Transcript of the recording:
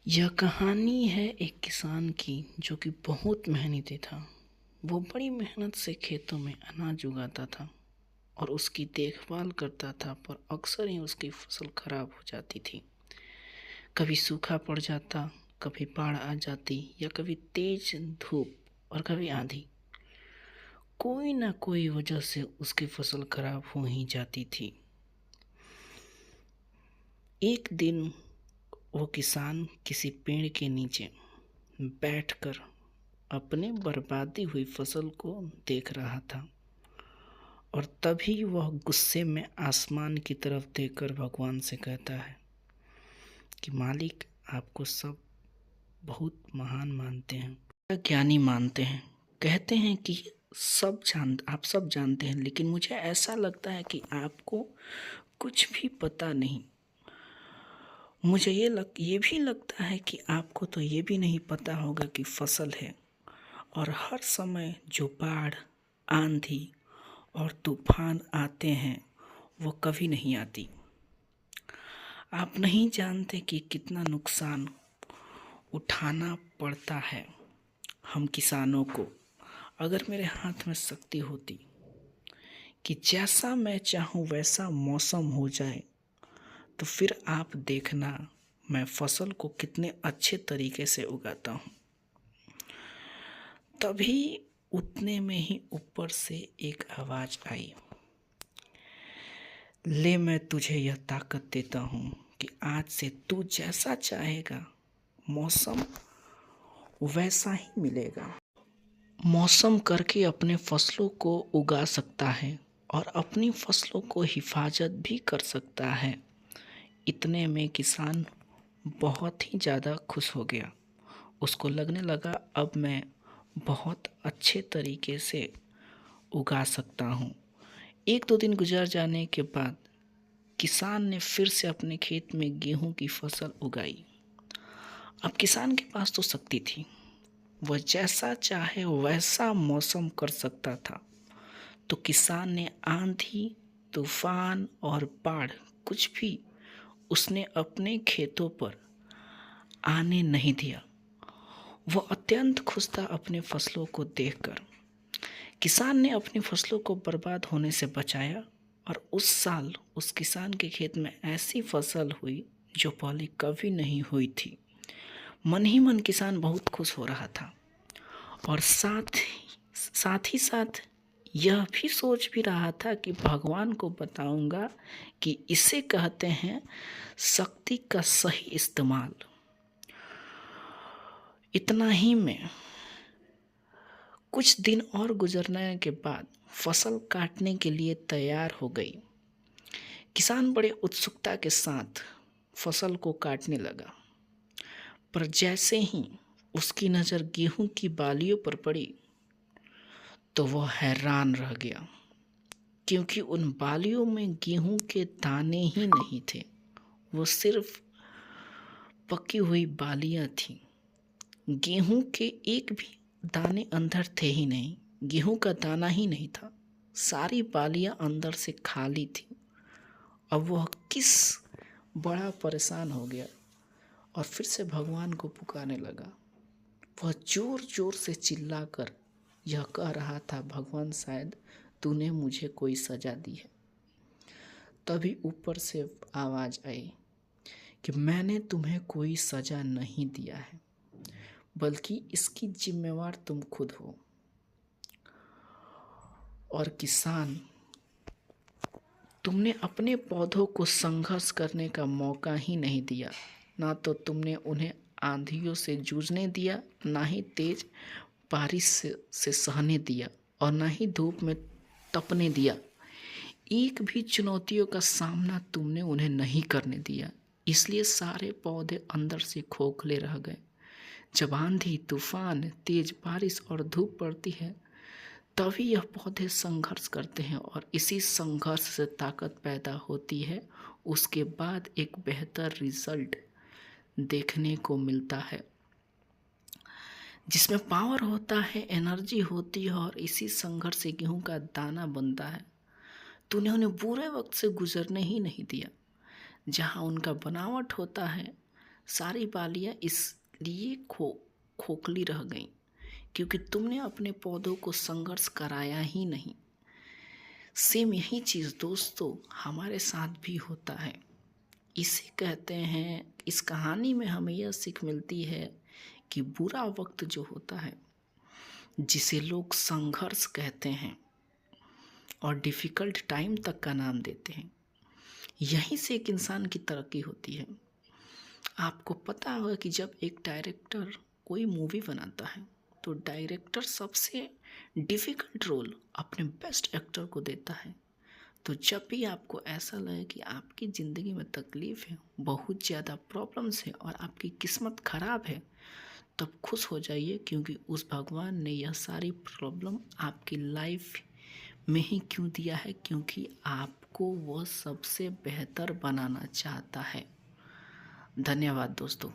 यह कहानी है एक किसान की जो कि बहुत मेहनती था। वो बड़ी मेहनत से खेतों में अनाज उगाता था और उसकी देखभाल करता था, पर अक्सर ही उसकी फसल खराब हो जाती थी। कभी सूखा पड़ जाता, कभी बाढ़ आ जाती या कभी तेज धूप और कभी आंधी। कोई ना कोई वजह से उसकी फसल खराब हो ही जाती थी। एक दिन वो किसान किसी पेड़ के नीचे बैठकर अपने बर्बादी हुई फसल को देख रहा था और तभी वह गुस्से में आसमान की तरफ देखकर भगवान से कहता है कि मालिक, आपको सब बहुत महान मानते हैं, ज्ञानी मानते हैं, कहते हैं कि आप सब जानते हैं, लेकिन मुझे ऐसा लगता है कि आपको कुछ भी पता नहीं। मुझे ये भी लगता है कि आपको तो ये भी नहीं पता होगा कि फसल है और हर समय जो बाढ़, आंधी और तूफान आते हैं वो कभी नहीं आती। आप नहीं जानते कि कितना नुकसान उठाना पड़ता है हम किसानों को। अगर मेरे हाथ में शक्ति होती कि जैसा मैं चाहूँ वैसा मौसम हो जाए, तो फिर आप देखना मैं फसल को कितने अच्छे तरीके से उगाता हूँ। तभी उतने में ही ऊपर से एक आवाज़ आई, ले मैं तुझे यह ताकत देता हूँ कि आज से तू जैसा चाहेगा मौसम वैसा ही मिलेगा। मौसम करके अपने फसलों को उगा सकता है और अपनी फसलों को हिफाजत भी कर सकता है। इतने में किसान बहुत ही ज़्यादा खुश हो गया। उसको लगने लगा अब मैं बहुत अच्छे तरीके से उगा सकता हूँ। एक दो दिन गुजर जाने के बाद किसान ने फिर से अपने खेत में गेहूं की फसल उगाई। अब किसान के पास तो शक्ति थी, वह जैसा चाहे वैसा मौसम कर सकता था। तो किसान ने आंधी, तूफान और बाढ़ कुछ भी उसने अपने खेतों पर आने नहीं दिया। वह अत्यंत खुश था अपने फसलों को देखकर। किसान ने अपनी फसलों को बर्बाद होने से बचाया और उस साल उस किसान के खेत में ऐसी फसल हुई जो पहले कभी नहीं हुई थी। मन ही मन किसान बहुत खुश हो रहा था और साथ ही साथ यह भी सोच भी रहा था कि भगवान को बताऊंगा कि इसे कहते हैं शक्ति का सही इस्तेमाल। इतना ही में कुछ दिन और गुजरने के बाद फसल काटने के लिए तैयार हो गई। किसान बड़े उत्सुकता के साथ फसल को काटने लगा, पर जैसे ही उसकी नज़र गेहूं की बालियों पर पड़ी तो वह हैरान रह गया, क्योंकि उन बालियों में गेहूं के दाने ही नहीं थे। वो सिर्फ पकी हुई बालियां थीं। गेहूं के एक भी दाने अंदर थे ही नहीं। गेहूं का दाना ही नहीं था। सारी बालियां अंदर से खाली थी। अब वह किस बड़ा परेशान हो गया और फिर से भगवान को पुकारने लगा। वह जोर जोर से चिल्लाकर यह कह रहा था, भगवान शायद तूने मुझे कोई सजा दी है। तभी ऊपर से आवाज़ आई कि मैंने तुम्हें कोई सजा नहीं दिया है, बल्कि इसकी जिम्मेवार तुम खुद हो। और किसान, तुमने अपने पौधों को संघर्ष करने का मौका ही नहीं दिया। ना तो तुमने उन्हें आंधियों से जूझने दिया, ना ही तेज बारिश से सहने दिया और ना ही धूप में तपने दिया। एक भी चुनौतियों का सामना तुमने उन्हें नहीं करने दिया। इसलिए सारे पौधे अंदर से खोखले रह गए। जब आंधी, तूफान, तेज बारिश और धूप पड़ती है, तभी यह पौधे संघर्ष करते हैं और इसी संघर्ष से ताकत पैदा होती है। उसके बाद एक बेहतर रिजल्ट देखने को मिलता है, जिसमें पावर होता है, एनर्जी होती है और इसी संघर्ष से गेहूं का दाना बनता है। तूने उन्हें बुरे वक्त से गुजरने ही नहीं दिया। जहाँ उनका बनावट होता है, सारी बालियाँ इसलिए खोखली रह गईं क्योंकि तुमने अपने पौधों को संघर्ष कराया ही नहीं। सेम यही चीज़ दोस्तों हमारे साथ भी होता है। इसे कहते हैं, इस कहानी में हमें यह सीख मिलती है कि बुरा वक्त जो होता है, जिसे लोग संघर्ष कहते हैं और डिफ़िकल्ट टाइम तक का नाम देते हैं, यहीं से एक इंसान की तरक्की होती है। आपको पता होगा कि जब एक डायरेक्टर कोई मूवी बनाता है तो डायरेक्टर सबसे डिफ़िकल्ट रोल अपने बेस्ट एक्टर को देता है। तो जब भी आपको ऐसा लगे कि आपकी ज़िंदगी में तकलीफ़ है, बहुत ज़्यादा प्रॉब्लम्स है और आपकी किस्मत ख़राब है, तब खुश हो जाइए क्योंकि उस भगवान ने यह सारी प्रॉब्लम आपकी लाइफ में ही क्यों दिया है, क्योंकि आपको वह सबसे बेहतर बनाना चाहता है। धन्यवाद दोस्तों।